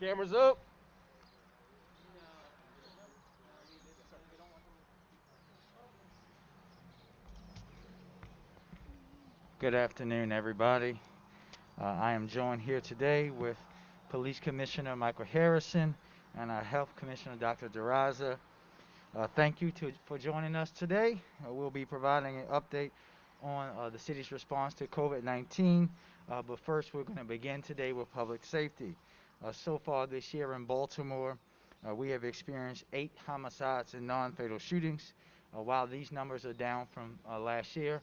Cameras up. Good afternoon, everybody. I am joined here today with Police Commissioner Michael Harrison and our Health Commissioner Dr. Daraza. Thank you for joining us today. We'll be providing an update on the city's response to COVID-19. But first, we're going to begin today with public safety. So far this year in Baltimore, we have experienced 8 homicides and non-fatal shootings. While these numbers are down from last year,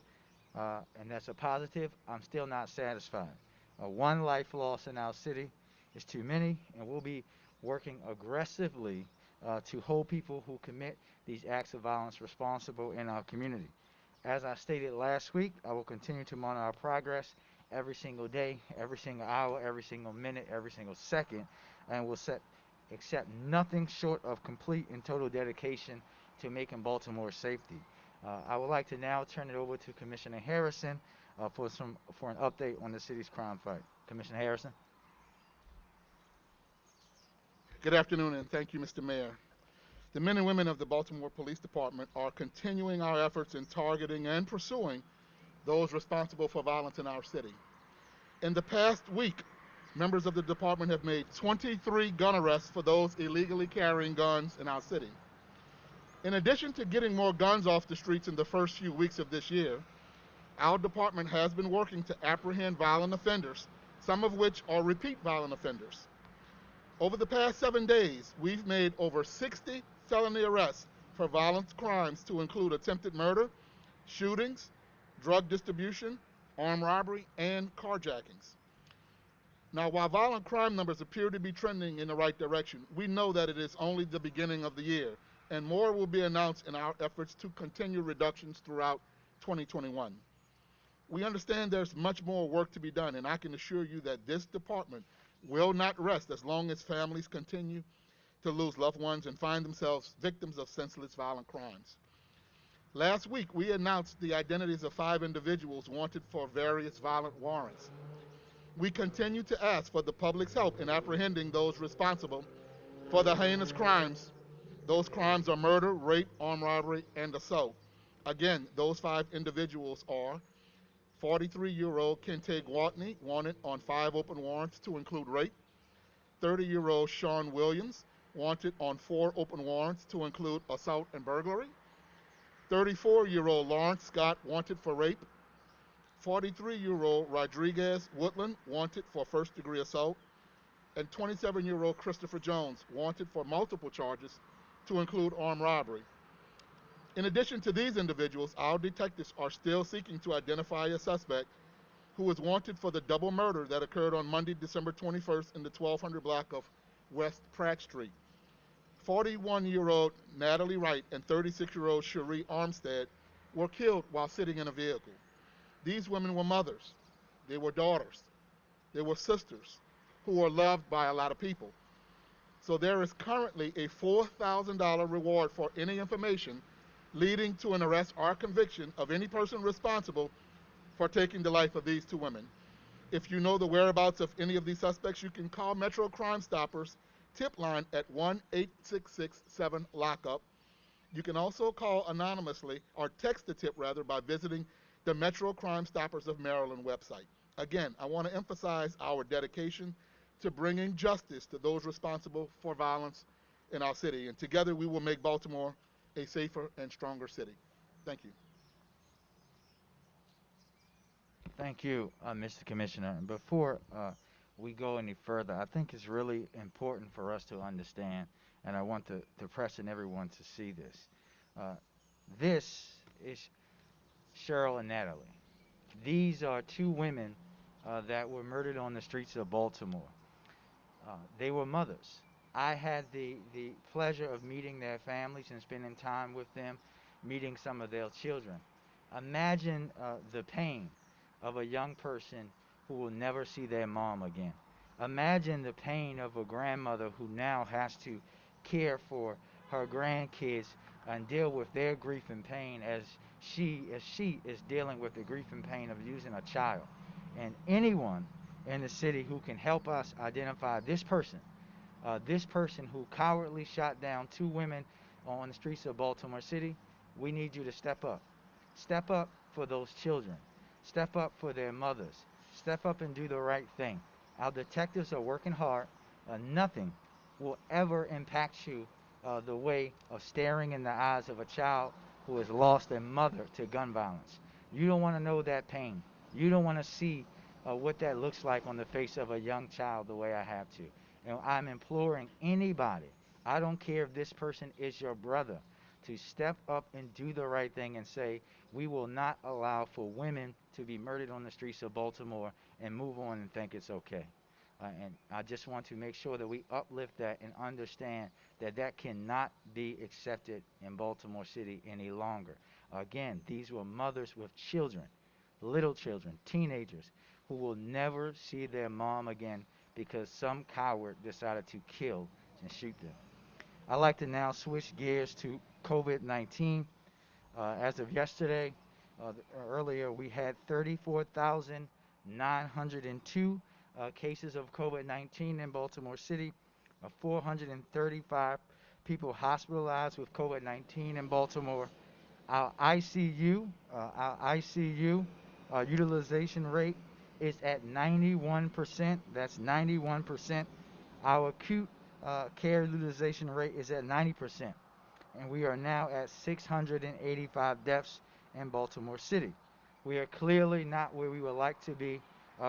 and that's a positive, I'm still not satisfied. One life lost in our city is too many, and we'll be working aggressively to hold people who commit these acts of violence responsible in our community. As I stated last week, I will continue to monitor our progress every single day, every single hour, every single minute, every single second, and will accept nothing short of complete and total dedication to making Baltimore safety. I would like to now turn it over to Commissioner Harrison for an update on the city's crime fight. Commissioner Harrison. Good afternoon, and thank you, Mr. Mayor. The men and women of the Baltimore Police Department are continuing our efforts in targeting and pursuing those responsible for violence in our city. In the past week, members of the department have made 23 gun arrests for those illegally carrying guns in our city. In addition to getting more guns off the streets in the first few weeks of this year, our department has been working to apprehend violent offenders, some of which are repeat violent offenders. Over the past 7 days, we've made over 60 felony arrests for violent crimes to include attempted murder, shootings, drug distribution, armed robbery, and carjackings. Now, while violent crime numbers appear to be trending in the right direction, we know that it is only the beginning of the year, and more will be announced in our efforts to continue reductions throughout 2021. We understand there's much more work to be done, and I can assure you that this department will not rest as long as families continue to lose loved ones and find themselves victims of senseless violent crimes. Last week, we announced the identities of 5 individuals wanted for various violent warrants. We continue to ask for the public's help in apprehending those responsible for the heinous crimes. Those crimes are murder, rape, armed robbery, and assault. Again, those 5 individuals are 43-year-old Kente Gwatney, wanted on 5 open warrants to include rape. 30-year-old Sean Williams, wanted on 4 open warrants to include assault and burglary. 34-year-old Lawrence Scott, wanted for rape. 43-year-old Rodriguez Woodland, wanted for first-degree assault. And 27-year-old Christopher Jones, wanted for multiple charges to include armed robbery. In addition to these individuals, our detectives are still seeking to identify a suspect who is wanted for the double murder that occurred on Monday, December 21st in the 1200 block of West Pratt Street. 41-year-old Natalie Wright and 36-year-old Cherie Armstead were killed while sitting in a vehicle. These women were mothers, they were daughters, they were sisters who were loved by a lot of people. So there is currently a $4,000 reward for any information leading to an arrest or conviction of any person responsible for taking the life of these 2 women. If you know the whereabouts of any of these suspects, you can call Metro Crime Stoppers tip line at 1-8667-LOCKUP. You can also call anonymously or text the tip rather by visiting the Metro Crime Stoppers of Maryland website. Again, I want to emphasize our dedication to bringing justice to those responsible for violence in our city, and together we will make Baltimore a safer and stronger city. Thank you. Thank you, Mr. Commissioner. And before we go any further, I think it's really important for us to understand, and I want the press and everyone to see this. Uh, this is Cheryl and Natalie. These are 2 women that were murdered on the streets of Baltimore. They were mothers. I had the pleasure of meeting their families and spending time with them, meeting some of their children. Imagine the pain of a young person who will never see their mom again. Imagine the pain of a grandmother who now has to care for her grandkids and deal with their grief and pain as she is dealing with the grief and pain of losing a child. And anyone in the city who can help us identify this person This person who cowardly shot down two women on the streets of Baltimore City, we need you to step up. Step up for those children. Step up for their mothers. Step up and do the right thing. Our detectives are working hard. Nothing will ever impact you the way of staring in the eyes of a child who has lost their mother to gun violence. You don't want to know that pain. You don't want to see what that looks like on the face of a young child the way I have to. And I'm imploring anybody, I don't care if this person is your brother, to step up and do the right thing and say, we will not allow for women to be murdered on the streets of Baltimore and move on and think it's okay. And I just want to make sure that we uplift that and understand that that cannot be accepted in Baltimore City any longer. Again, these were mothers with children, little children, teenagers, who will never see their mom again because some coward decided to kill and shoot them. I'd like to now switch gears to COVID-19. As of yesterday, earlier, we had 34,902 cases of COVID-19 in Baltimore City, 435 people hospitalized with COVID-19 in Baltimore. Our ICU utilization rate is at 91%. That's 91%. Our acute care utilization rate is at 90%. And we are now at 685 deaths in Baltimore City. We are clearly not where we would like to be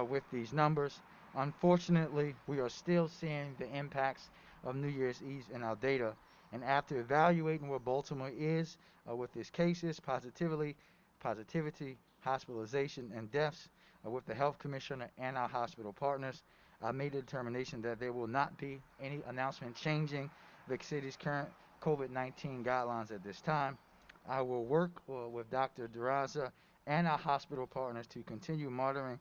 with these numbers. Unfortunately, we are still seeing the impacts of New Year's Eve in our data. And after evaluating where Baltimore is with its cases, positivity, hospitalization, and deaths, with the health commissioner and our hospital partners, I made a determination that there will not be any announcement changing the city's current COVID-19 guidelines at this time. I will work with Dr. Duraza and our hospital partners to continue monitoring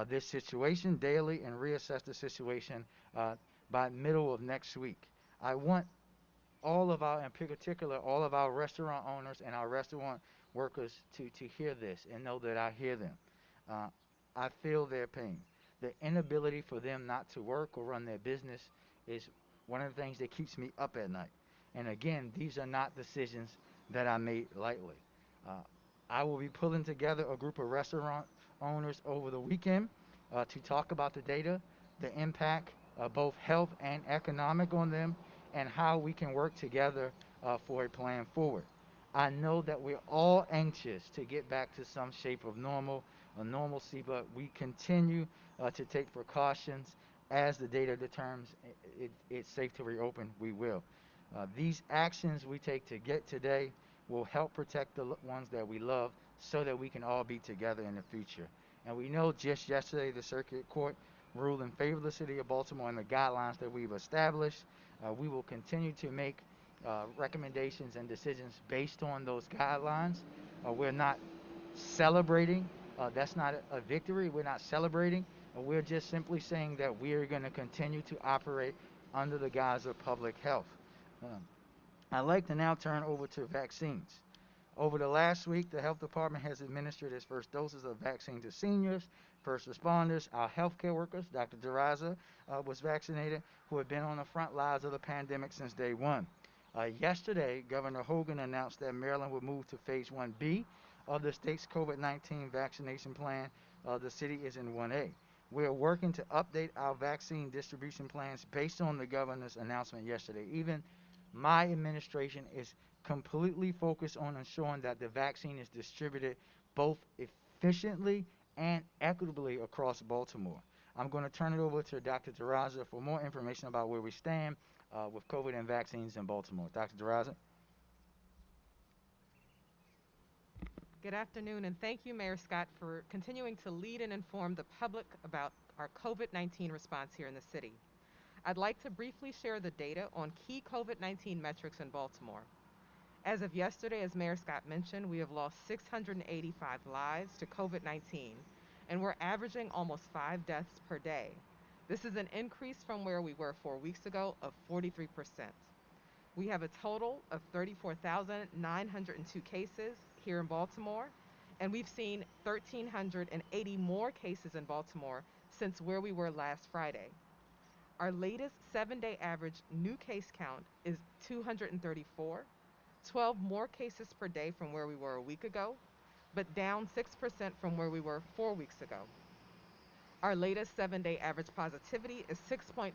this situation daily and reassess the situation by middle of next week. I want all of our, in particular, all of our restaurant owners and our restaurant workers to hear this and know that I hear them. Uh, I feel their pain. The inability for them not to work or run their business is one of the things that keeps me up at night. And again, these are not decisions that I made lightly. Uh, I will be pulling together a group of restaurant owners over the weekend to talk about the data, the impact, both health and economic on them, and how we can work together for a plan forward. I know that we're all anxious to get back to some shape of normalcy, but we continue to take precautions as the data determines it's safe to reopen. We will. These actions we take to get today will help protect the ones that we love so that we can all be together in the future. And we know just yesterday the Circuit Court ruled in favor of the City of Baltimore and the guidelines that we've established. We will continue to make recommendations and decisions based on those guidelines. We're not celebrating. That's not a victory. We're not celebrating. We're just simply saying that we are going to continue to operate under the guise of public health. Um, I'd like to now turn over to vaccines. Over the last week, the health department has administered its first doses of vaccine to seniors, first responders, our healthcare workers. Dr. Duraza was vaccinated, who have been on the front lines of the pandemic since day one. Yesterday, Governor Hogan announced that Maryland would move to phase 1B of the state's COVID-19 vaccination plan. The city is in 1A. We are working to update our vaccine distribution plans based on the governor's announcement yesterday. Even my administration is completely focused on ensuring that the vaccine is distributed both efficiently and equitably across Baltimore. I'm going to turn it over to Dr. Duraza for more information about where we stand with COVID and vaccines in Baltimore. Dr. Duraza? Good afternoon, and thank you, Mayor Scott, for continuing to lead and inform the public about our COVID-19 response here in the city. I'd like to briefly share the data on key COVID-19 metrics in Baltimore. As of yesterday, as Mayor Scott mentioned, we have lost 685 lives to COVID-19, and we're averaging almost 5 deaths per day. This is an increase from where we were 4 weeks ago of 43%. We have a total of 34,902 cases here in Baltimore, and we've seen 1,380 more cases in Baltimore since where we were last Friday. Our latest 7-day average new case count is 234, 12 more cases per day from where we were a week ago, but down 6% from where we were 4 weeks ago. Our latest 7-day average positivity is 6.3%,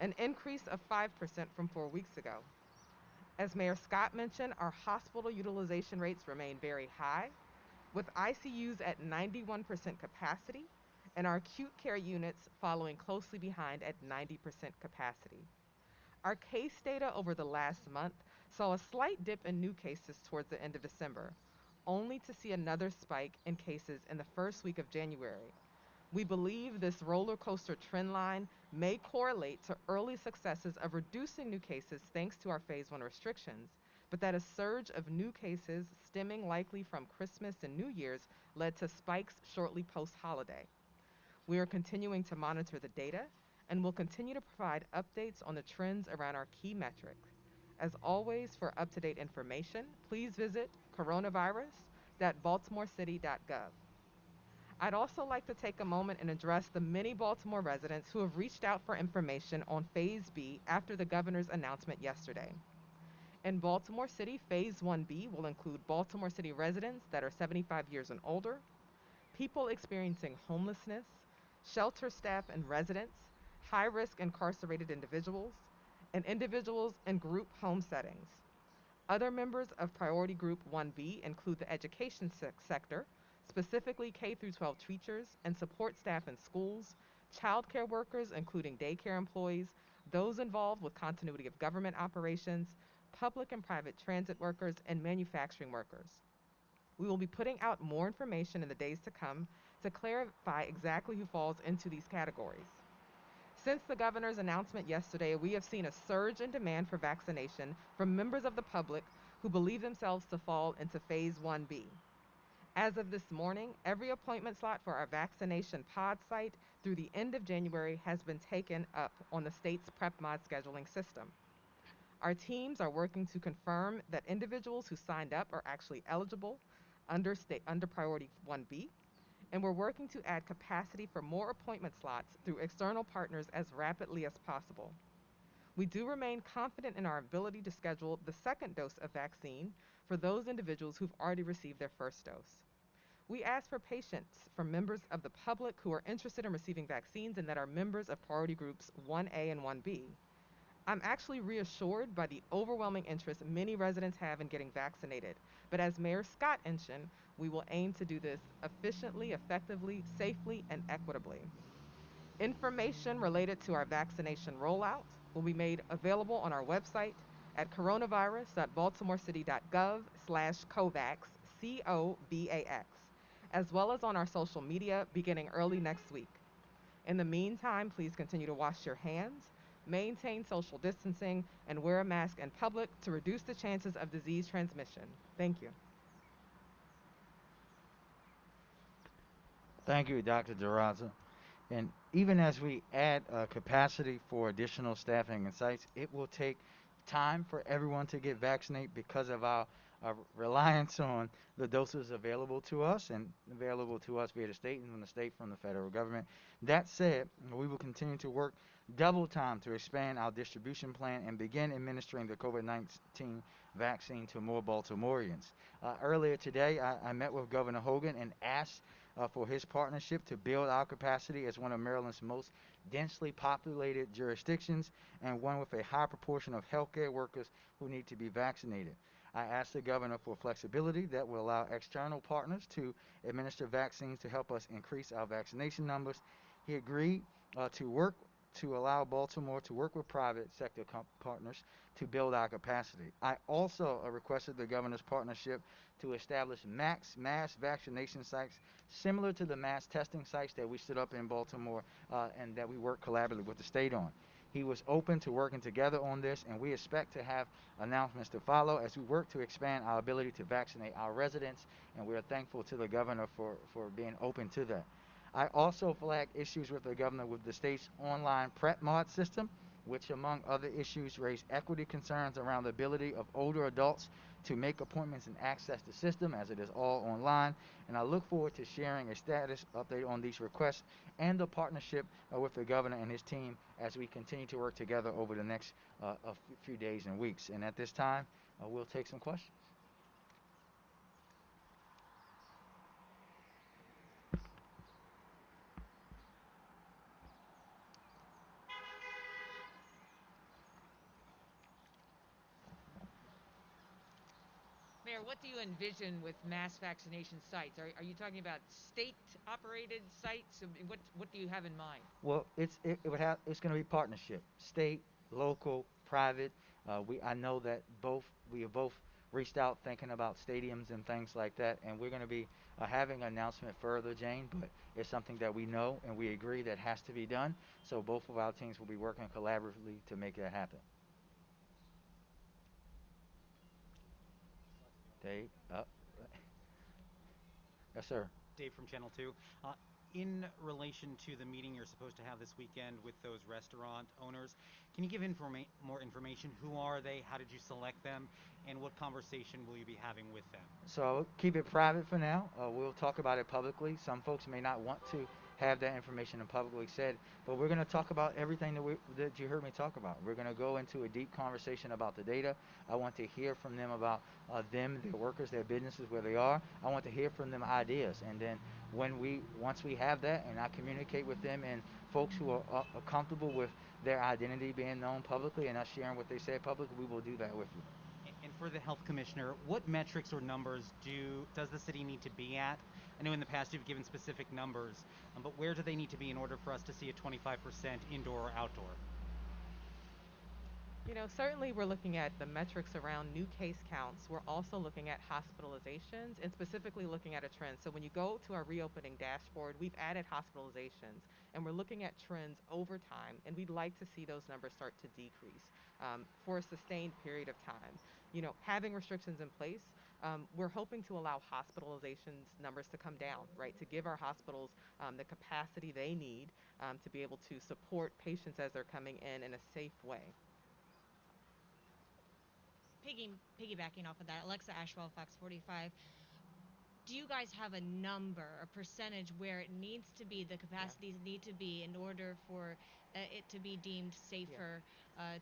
an increase of 5% from 4 weeks ago. As Mayor Scott mentioned, our hospital utilization rates remain very high, with ICUs at 91% capacity and our acute care units following closely behind at 90% capacity. Our case data over the last month saw a slight dip in new cases towards the end of December, only to see another spike in cases in the first week of January. We believe this roller coaster trend line may correlate to early successes of reducing new cases thanks to our phase 1 restrictions, but that a surge of new cases stemming likely from Christmas and New Year's led to spikes shortly post-holiday. We are continuing to monitor the data and will continue to provide updates on the trends around our key metrics. As always, for up-to-date information, please visit coronavirus.baltimorecity.gov. I'd also like to take a moment and address the many Baltimore residents who have reached out for information on Phase B after the governor's announcement yesterday. In Baltimore City, Phase 1B will include Baltimore City residents that are 75 years and older, people experiencing homelessness, shelter staff and residents, high-risk incarcerated individuals, and individuals in group home settings. Other members of Priority Group 1B include the education sector, specifically K through 12 teachers and support staff in schools, child care workers including daycare employees, those involved with continuity of government operations, public and private transit workers, and manufacturing workers. We will be putting out more information in the days to come to clarify exactly who falls into these categories. Since the governor's announcement yesterday, we have seen a surge in demand for vaccination from members of the public who believe themselves to fall into Phase 1B. As of this morning, every appointment slot for our vaccination pod site through the end of January has been taken up on the state's PrepMod scheduling system. Our teams are working to confirm that individuals who signed up are actually eligible under Priority 1B, and we're working to add capacity for more appointment slots through external partners as rapidly as possible. We do remain confident in our ability to schedule the second dose of vaccine for those individuals who've already received their first dose. We ask for patience from members of the public who are interested in receiving vaccines and that are members of priority groups 1A and 1B. I'm actually reassured by the overwhelming interest many residents have in getting vaccinated, but as Mayor Scott mentioned, we will aim to do this efficiently, effectively, safely, and equitably. Information related to our vaccination rollout will be made available on our website at coronavirus.baltimorecity.gov/COVAX, COVAX, as well as on our social media beginning early next week. In the meantime, please continue to wash your hands, maintain social distancing, and wear a mask in public to reduce the chances of disease transmission. Thank you. Thank you, Dr. DeRosa. And even as we add capacity for additional staffing and sites, it will take time for everyone to get vaccinated because of our reliance on the doses available to us and available to us via the state and from the state from the federal government. That said, we will continue to work double time to expand our distribution plan and begin administering the COVID-19 vaccine to more Baltimoreans. Earlier today, I met with Governor Hogan and asked for his partnership to build our capacity as one of Maryland's most densely populated jurisdictions and one with a high proportion of healthcare workers who need to be vaccinated. I asked the governor for flexibility that will allow external partners to administer vaccines to help us increase our vaccination numbers. He agreed to allow Baltimore to work with private sector partners to build our capacity. I also requested the governor's partnership to establish mass vaccination sites similar to the mass testing sites that we stood up in Baltimore and that we work collaboratively with the state on. He was open to working together on this, and we expect to have announcements to follow as we work to expand our ability to vaccinate our residents, and we are thankful to the governor for being open to that. I also flagged issues with the governor with the state's online PrepMod system which, among other issues, raised equity concerns around the ability of older adults to make appointments and access the system, as it is all online. And I look forward to sharing a status update on these requests and the partnership with the governor and his team as we continue to work together over the next few days and weeks. And at this time, we'll take some questions. Mayor, what do you envision with mass vaccination sites? Are you talking about state-operated sites? I mean, what do you have in mind? Well, it's going to be partnership, state, local, private. I know that we have both reached out thinking about stadiums and things like that, and we're going to be having an announcement further, Jane. But it's something that we know and we agree that has to be done. So both of our teams will be working collaboratively to make that happen. Dave, yes, sir. Dave from Channel 2. In relation to the meeting you're supposed to have this weekend with those restaurant owners, can you give more information? Who are they? How did you select them? And what conversation will you be having with them? So I'll keep it private for now. We'll talk about it publicly. Some folks may not want to have that information publicly said, but we're going to talk about everything that you heard me talk about. We're going to go into a deep conversation about the data. I want to hear from them about them, their workers, their businesses, where they are. I want to hear from them ideas, and then once we have that, and I communicate with them and folks who are comfortable with their identity being known publicly and us sharing what they said publicly, we will do that with you. And for the health commissioner, what metrics or numbers does the city need to be at? I know in the past you've given specific numbers, but where do they need to be in order for us to see a 25% indoor or outdoor? You know, certainly we're looking at the metrics around new case counts. We're also looking at hospitalizations and specifically looking at a trend. So when you go to our reopening dashboard, we've added hospitalizations and we're looking at trends over time, and we'd like to see those numbers start to decrease for a sustained period of time. You know, having restrictions in place, we're hoping to allow hospitalizations numbers to come down, right? To give our hospitals the capacity they need to be able to support patients as they're coming in a safe way. Piggybacking off of that, Alexa Ashwell, Fox 45. Do you guys have a number, a percentage where it needs to be, the capacities need to be in order for it to be deemed safer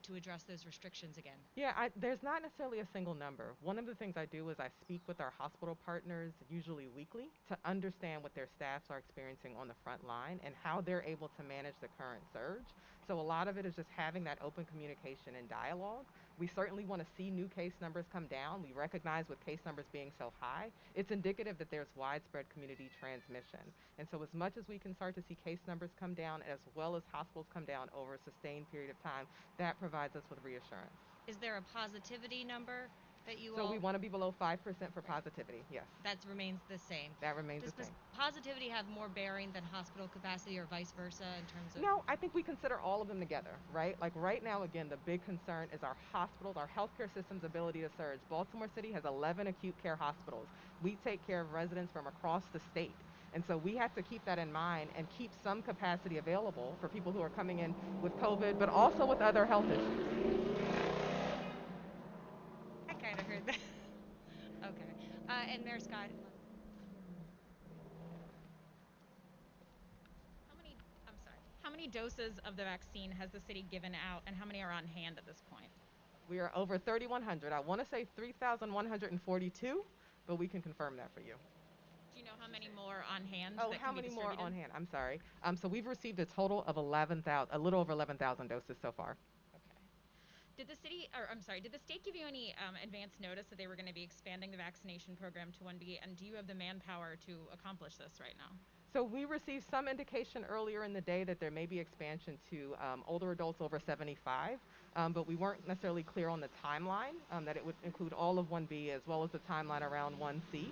to address those restrictions again? Yeah, there's not necessarily a single number. One of the things I do is I speak with our hospital partners, usually weekly, to understand what their staffs are experiencing on the front line and how they're able to manage the current surge. So a lot of it is just having that open communication and dialogue. We certainly want to see new case numbers come down. We recognize with case numbers being so high, it's indicative that there's widespread community transmission. And so as much as we can start to see case numbers come down, as well as hospitals come down over a sustained period of time, that provides us with reassurance. Is there a positivity number that you So we want to be below 5% for positivity, yes. That remains the same. That remains Does the same. positivity have more bearing than hospital capacity or vice versa in terms of? No, I think we consider all of them together, right? Like right now, again, the big concern is our hospitals, our healthcare system's ability to surge. Baltimore City has 11 acute care hospitals. We take care of residents from across the state. And so we have to keep that in mind and keep some capacity available for people who are coming in with COVID, but also with other health issues. I kind of heard that. Okay. And Mayor Scott, how many doses of the vaccine has the city given out, and how many are on hand at this point? We are over 3,100. I want to say 3,142, but we can confirm that for you. Do you know how many more on hand? Oh, that how can be many more distributed? on hand? I'm sorry. So we've received a total of 11,000, a little over 11,000 doses so far. Okay. Did the state give you any advance notice that they were going to be expanding the vaccination program to 1B? And do you have the manpower to accomplish this right now? So we received some indication earlier in the day that there may be expansion to older adults over 75, but we weren't necessarily clear on the timeline, that it would include all of 1B as well as the timeline around 1C.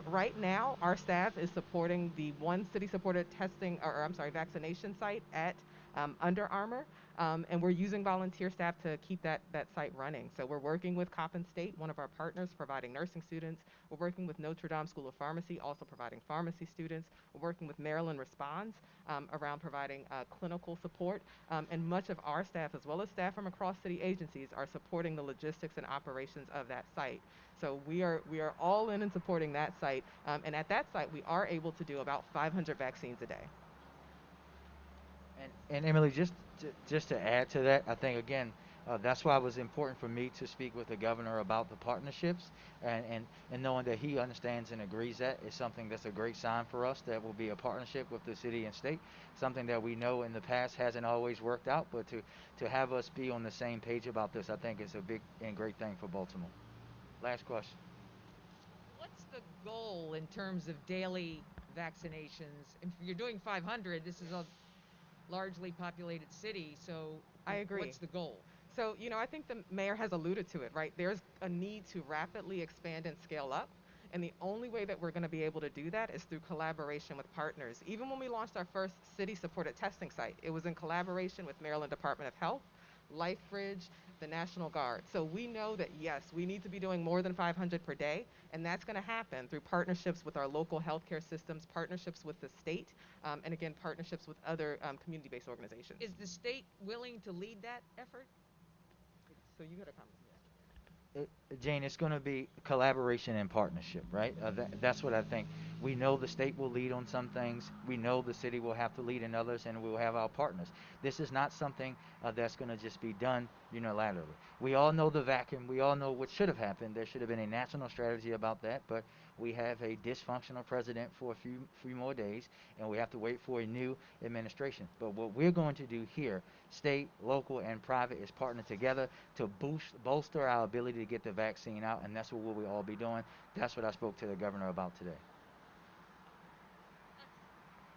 Right now, our staff is supporting the one city-supported vaccination site at Under Armour. And we're using volunteer staff to keep that site running. So we're working with Coppin State, one of our partners, providing nursing students. We're working with Notre Dame School of Pharmacy, also providing pharmacy students. We're working with Maryland Responds around providing clinical support. And much of our staff, as well as staff from across city agencies, are supporting the logistics and operations of that site. So we are all in supporting that site. And at that site, we are able to do about 500 vaccines a day. And Emily, just to add to that, I think again, that's why it was important for me to speak with the governor about the partnerships, and knowing that he understands and agrees that is something that's a great sign for us that will be a partnership with the city and state, something that we know in the past hasn't always worked out, but to have us be on the same page about this, I think is a big and great thing for Baltimore. Last question. What's the goal in terms of daily vaccinations? If you're doing 500, this is a largely populated city, so I agree. what's the goal? So, I think the mayor has alluded to it, right? There's a need to rapidly expand and scale up. And the only way that we're going to be able to do that is through collaboration with partners. Even when we launched our first city supported testing site, it was in collaboration with Maryland Department of Health, LifeBridge, the National Guard. So we know that, yes, we need to be doing more than 500 per day. And that's going to happen through partnerships with our local healthcare systems, partnerships with the state, and again, partnerships with other community based organizations. Is the state willing to lead that effort? So you got a comment? Jane, it's going to be collaboration and partnership, right? That's what I think. We know the state will lead on some things. We know the city will have to lead in others, and we will have our partners. This is not something that's going to just be done unilaterally. We all know the vacuum. We all know what should have happened. There should have been a national strategy about that, but we have a dysfunctional president for a few more days, and we have to wait for a new administration. But what we're going to do here, state, local, and private, is partner together to bolster our ability to get the vaccine out, and that's what we'll all be doing. That's what I spoke to the governor about today.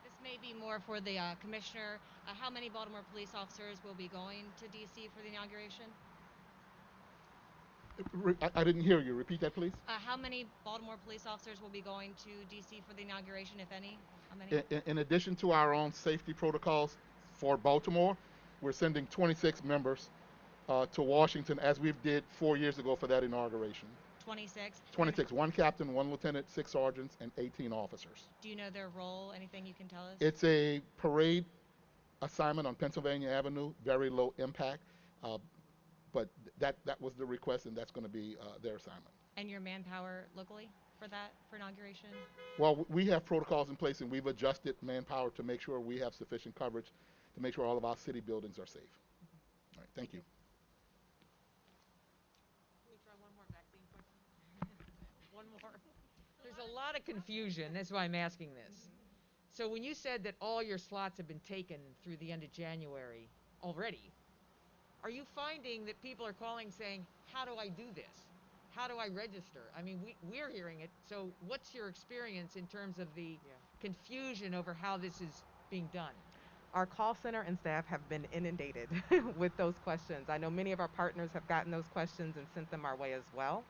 This may be more for the commissioner. How many Baltimore police officers will be going to DC for the inauguration? I didn't hear you. Repeat that, please. How many Baltimore police officers will be going to DC for the inauguration, if any? How many? In addition to our own safety protocols for Baltimore, we're sending 26 members to Washington, as we did 4 years ago for that inauguration. 26? 26, one captain, one lieutenant, 6 sergeants, and 18 officers. Do you know their role? Anything you can tell us? It's a parade assignment on Pennsylvania Avenue, very low impact, uh, but that was the request, and that's going to be their assignment. And your manpower locally for that, for inauguration? Well, we have protocols in place, and we've adjusted manpower to make sure we have sufficient coverage to make sure all of our city buildings are safe. All right, thank you. Can we try one more vaccine question? One more. There's a lot of confusion. That's why I'm asking this. So when you said that all your slots have been taken through the end of January already, are you finding that people are calling saying, how do I do this? How do I register? I mean, we're hearing it. So what's your experience in terms of the confusion over how this is being done? Our call center and staff have been inundated with those questions. I know many of our partners have gotten those questions and sent them our way as well.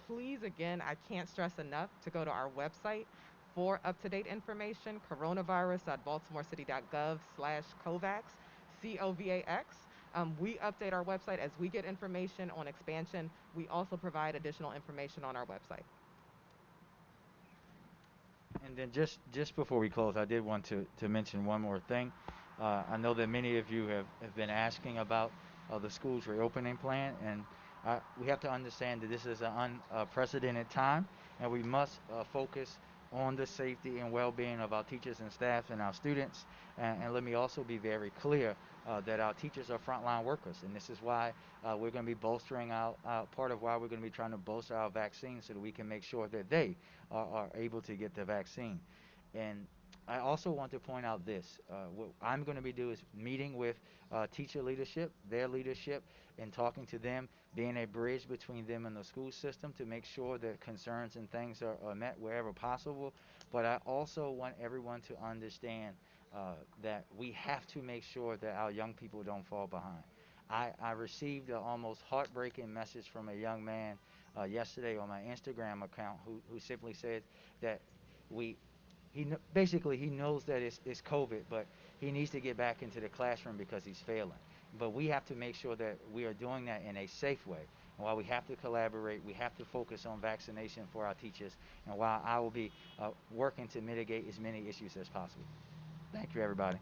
Please, again, I can't stress enough to go to our website for up-to-date information, coronavirus.baltimorecity.gov/COVAX, COVAX. We update our website as we get information on expansion. We also provide additional information on our website. And then just before we close, I did want to mention one more thing. I know that many of you have been asking about the school's reopening plan, and we have to understand that this is an unprecedented time, and we must focus on the safety and well-being of our teachers and staff and our students. And let me also be very clear that our teachers are frontline workers, and this is why we're going to be bolstering part of why we're going to be trying to bolster our vaccine so that we can make sure that they are able to get the vaccine. And I also want to point out this. What I'm going to be doing is meeting with teacher leadership, their leadership, and talking to them, being a bridge between them and the school system to make sure that concerns and things are met wherever possible. But I also want everyone to understand that we have to make sure that our young people don't fall behind. I received an almost heartbreaking message from a young man yesterday on my Instagram account who simply said that we basically he knows that it's COVID, but he needs to get back into the classroom because he's failing. but we have to make sure that we are doing that in a safe way. And while we have to collaborate, we have to focus on vaccination for our teachers, and while I will be working to mitigate as many issues as possible. Thank you, everybody.